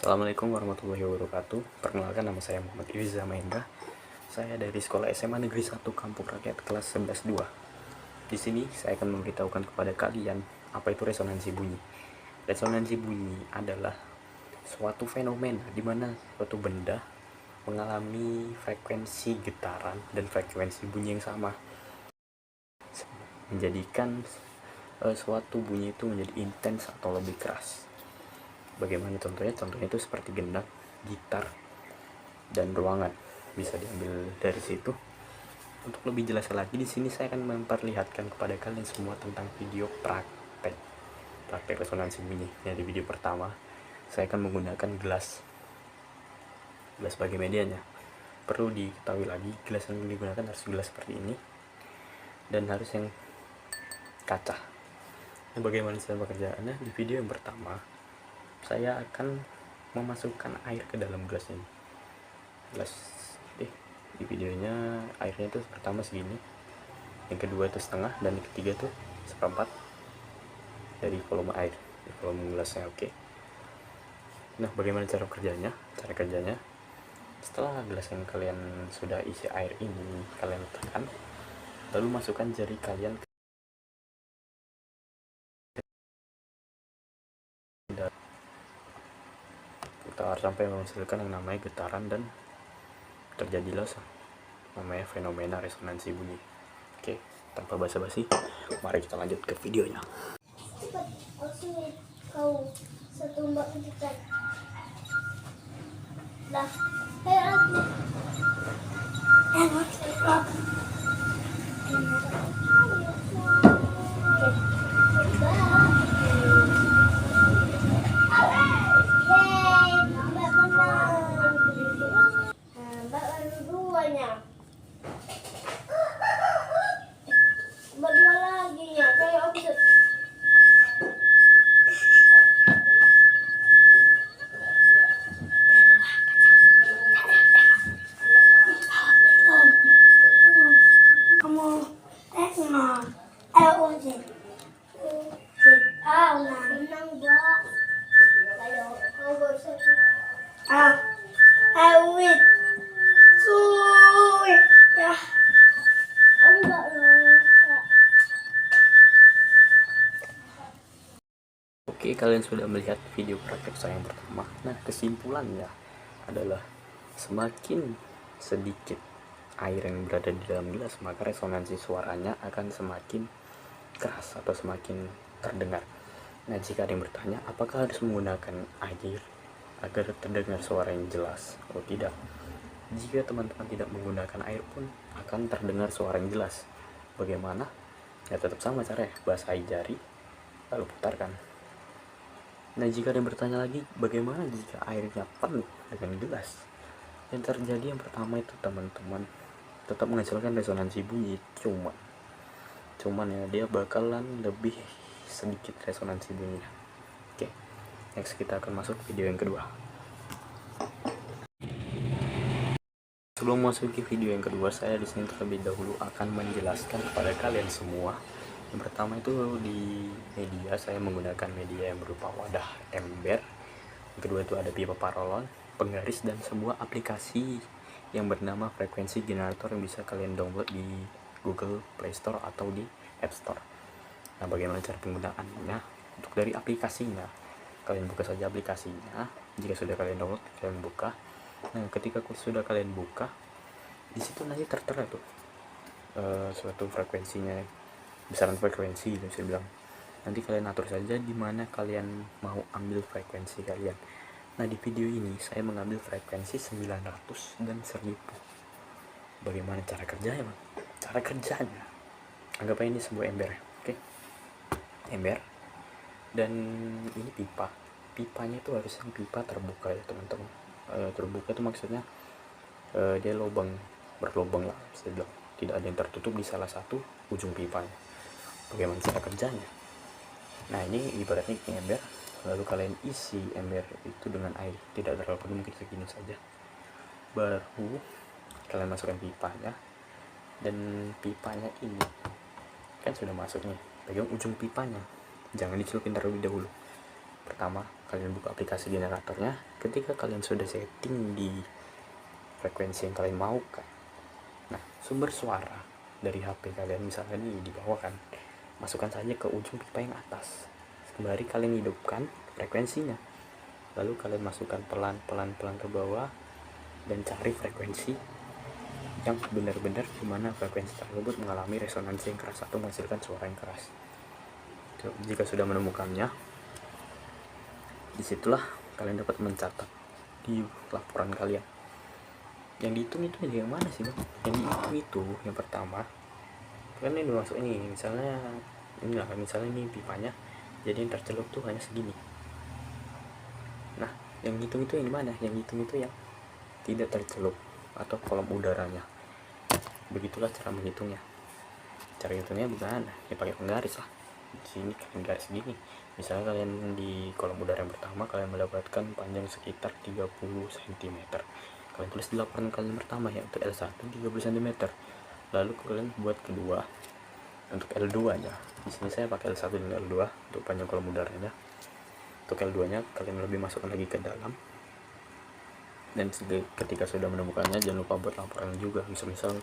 Assalamualaikum warahmatullahi wabarakatuh. Perkenalkan, nama saya Muhammad Iwiza Mahendra. Saya dari Sekolah SMA Negeri 1 Kampung Rakyat kelas 11-2. Di sini saya akan memberitahukan kepada kalian apa itu resonansi bunyi. Resonansi bunyi adalah suatu fenomena di mana suatu benda mengalami frekuensi getaran dan frekuensi bunyi yang sama, menjadikan suatu bunyi itu menjadi intens atau lebih keras. Bagaimana contohnya? Contohnya itu seperti gendang, gitar, dan ruangan. Bisa diambil dari situ. Untuk lebih jelas lagi, di sini saya akan memperlihatkan kepada kalian semua tentang video praktek resonansi bunyi. Di video pertama, saya akan menggunakan gelas sebagai medianya. Perlu diketahui lagi, gelas yang digunakan harus gelas seperti ini dan harus yang kaca. Bagaimana cara pekerjaannya? Di video yang pertama, saya akan memasukkan air ke dalam gelas ini. Di videonya airnya itu pertama segini, yang kedua itu setengah, dan yang ketiga itu seperempat dari volume air di volume gelasnya. Oke. Nah, bagaimana cara kerjanya? Setelah gelas yang kalian sudah isi air ini, kalian letakkan, lalu masukkan jari kalian ke putar sampai menghasilkan yang namanya getaran, dan terjadilah namanya fenomena resonansi bunyi. Oke, tanpa basa-basi, mari kita lanjut ke videonya. Cepat, kau satu mbak kejutan. Dah, aku. Oke, kalian sudah melihat video praktek saya yang pertama. Nah, kesimpulannya adalah semakin sedikit air yang berada di dalam gelas, maka resonansi suaranya akan semakin keras atau semakin terdengar. Nah, jika ada yang bertanya, apakah harus menggunakan air agar terdengar suara yang jelas? Oh, tidak. Jika teman-teman tidak menggunakan air pun akan terdengar suara yang jelas. Bagaimana? Ya, tetap sama caranya. Basahi jari, lalu putarkan. Nah, jika ada yang bertanya lagi, bagaimana jika airnya penuh dengan gelas? Yang terjadi yang pertama itu, teman-teman tetap menghasilkan resonansi bunyi, cuman ya dia bakalan lebih sedikit resonansi bunyinya. Oke, next kita akan masuk video yang kedua. Sebelum masuk ke video yang kedua, saya di sini terlebih dahulu akan menjelaskan kepada kalian semua. Yang pertama itu, di media saya menggunakan media yang berupa wadah ember. Yang kedua itu ada pipa paralon, penggaris, dan sebuah aplikasi yang bernama frekuensi generator yang bisa kalian download di Google Play Store atau di App Store. Nah, bagaimana cara penggunaannya? Untuk dari aplikasinya, kalian buka saja aplikasinya. Jika sudah kalian download, kalian buka. Nah, ketika sudah kalian buka, di situ nanti tertera tuh suatu frekuensinya, besaran frekuensi gitu saya bilang. Nanti kalian atur saja di mana kalian mau ambil frekuensi kalian. Nah, di video ini saya mengambil frekuensi 900 dan 1000. Bagaimana cara kerjanya, Bang? Cara kerjanya, anggap aja ini sebuah ember, oke? Ember, dan ini pipanya itu harus yang pipa terbuka ya, teman-teman. Terbuka itu maksudnya dia berlubang lah, saya bilang. Tidak ada yang tertutup di salah satu ujung pipanya. Bagaimana cara kerjanya? Nah, ini ibaratnya ember, lalu kalian isi ember itu dengan air, tidak terlalu penuh, mungkin segini saja. Baru kalian masukkan pipanya, dan pipanya ini kan sudah masuk nih, pegang ujung pipanya, jangan dicelupin terlebih dahulu. Pertama, kalian buka aplikasi generatornya, ketika kalian sudah setting di frekuensi yang kalian mau kan, nah sumber suara dari HP kalian misalnya nih di bawah kan, masukkan saja ke ujung pipa yang atas, sembari kalian hidupkan frekuensinya, lalu kalian masukkan pelan-pelan ke bawah dan cari frekuensi yang benar-benar dimana frekuensi tersebut mengalami resonansi yang keras atau menghasilkan suara yang keras. Jika sudah menemukannya, disitulah kalian dapat mencatat di laporan kalian. Yang dihitung itu yang mana sih bang? Yang dihitung itu yang pertama kan ini masuk ini, misalnya inilah, misalnya ini pipanya jadi yang tercelup tuh hanya segini. Nah yang hitung itu yang dimana? Yang hitung itu yang tidak tercelup atau kolom udaranya. Begitulah cara menghitungnya. Cara hitungnya bagaimana? Ya pakai penggaris lah. Di sini kan garis segini. Misalnya kalian di kolom udara yang pertama kalian mendapatkan panjang sekitar 30 cm. Kalian tulis di laporan kalian pertama ya, untuk L1 30 cm. Lalu kalian buat kedua untuk L2 nya. Di sini saya pakai L1 dan L2 untuk panjang kolom udaranya. Untuk L2 nya kalian lebih masukkan lagi ke dalam. Dan ketika sudah menemukannya jangan lupa buat laporan juga. Misal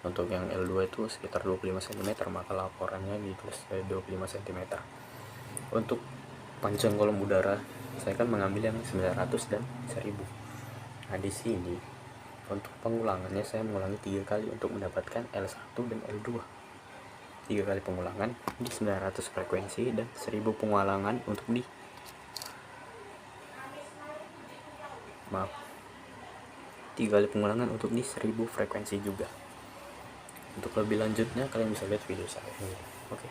untuk yang L2 itu sekitar 25 cm, maka laporannya ditulis 25 cm. Untuk panjang kolom udara saya kan mengambil yang 900 dan 1000. Nah di sini untuk pengulangannya saya mengulangi 3 kali untuk mendapatkan L1 dan L2. 3 kali pengulangan di 900 frekuensi dan 1000 pengulangan untuk di 3 kali pengulangan untuk di 1000 frekuensi juga. Untuk lebih lanjutnya kalian bisa lihat video saya. Oke.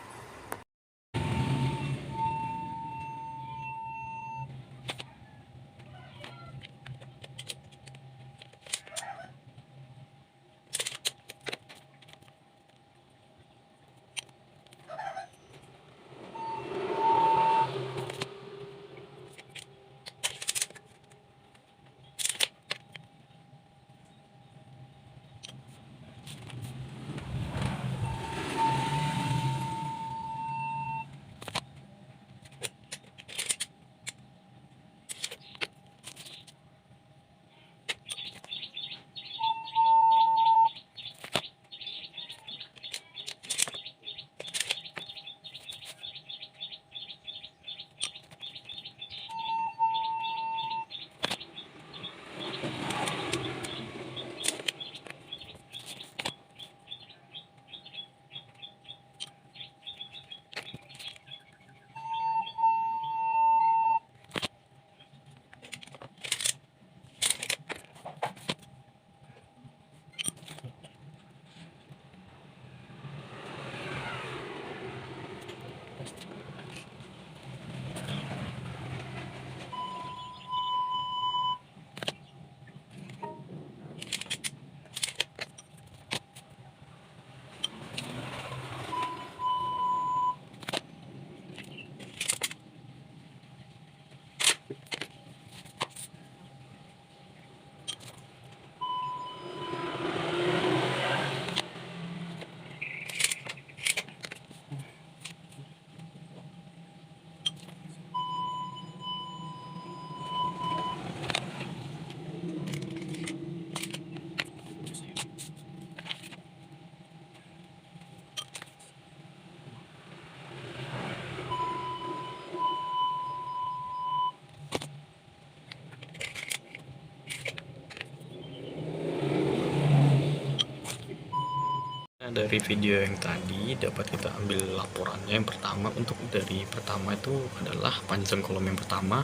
Dari video yang tadi dapat kita ambil laporannya. Yang pertama, untuk dari pertama itu adalah panjang kolom yang pertama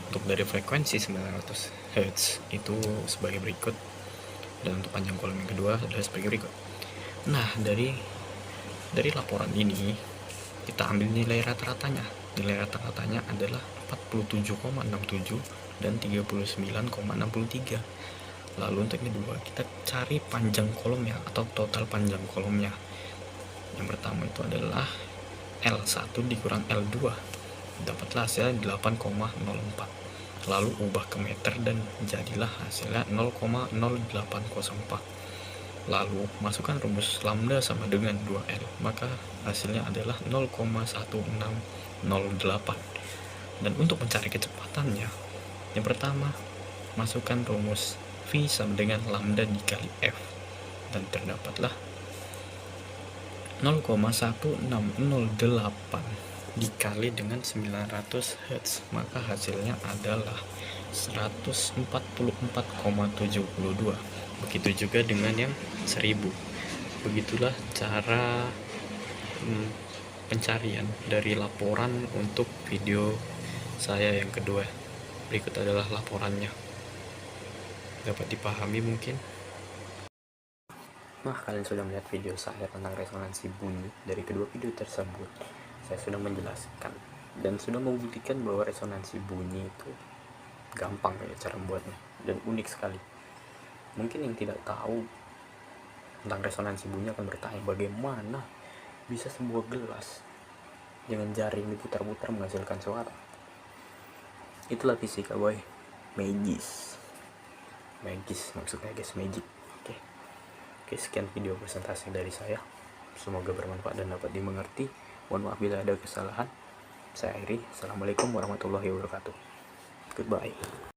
untuk dari frekuensi 900 Hz itu sebagai berikut, dan untuk panjang kolom yang kedua adalah sebagai berikut. Nah dari laporan ini kita ambil nilai rata-ratanya. Nilai rata-ratanya adalah 47,67 dan 39,63. Lalu untuk kedua kita cari panjang kolomnya atau total panjang kolomnya. Yang pertama itu adalah L1 dikurang L2, dapatlah hasilnya 8,04. Lalu ubah ke meter dan jadilah hasilnya 0,0804. Lalu masukkan rumus lambda sama dengan 2L, maka hasilnya adalah 0,1608. Dan untuk mencari kecepatannya, Yang pertama, masukkan rumus V sama dengan lambda dikali F, dan terdapatlah 0,1608 dikali dengan 900 Hz, maka hasilnya adalah 144,72. Begitu juga dengan yang 1000. Begitulah cara pencarian dari laporan untuk video saya yang kedua. Berikut adalah laporannya. Dapat dipahami mungkin? Nah, kalian sudah melihat video saya tentang resonansi bunyi. Dari kedua video tersebut, saya sudah menjelaskan dan sudah membuktikan bahwa resonansi bunyi itu gampang ya cara membuatnya, dan unik sekali. Mungkin yang tidak tahu tentang resonansi bunyi akan bertanya, bagaimana bisa sebuah gelas dengan jaring diputar-putar menghasilkan suara? Itulah fisika, boy. Magis maksudnya guys, magic. Oke, sekian video presentasi dari saya. Semoga bermanfaat dan dapat dimengerti. Mohon maaf bila ada kesalahan. Saya akhiri. Assalamualaikum warahmatullahi wabarakatuh. Goodbye.